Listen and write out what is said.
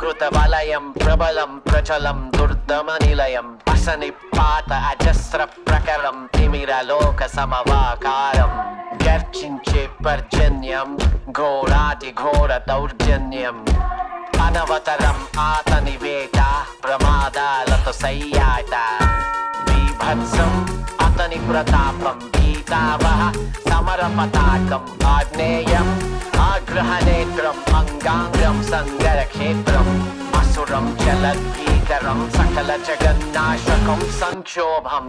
కృత వలయం ప్రబలం ప్రచలం దుర్దమ నిలయం అసని పాత అజస్ర ప్రకరం తిమిరలోక సమవాకారం గర్జించే పర్జన్యం ఘోరాతి ఘోర దౌర్జన్యం అనవతరం ఆతని వేట ప్రమాదాలతో సయ్యాట బీభత్సం అతని ప్రతాపం గీతావహ సమర పతాకం ఆగ్నేయం ఆగ్రహనేత్రం అంగాంగం సంగర క్షేత్రం అసురం చలద్భీకరం సకల జగన్నాశకం సంక్షోభం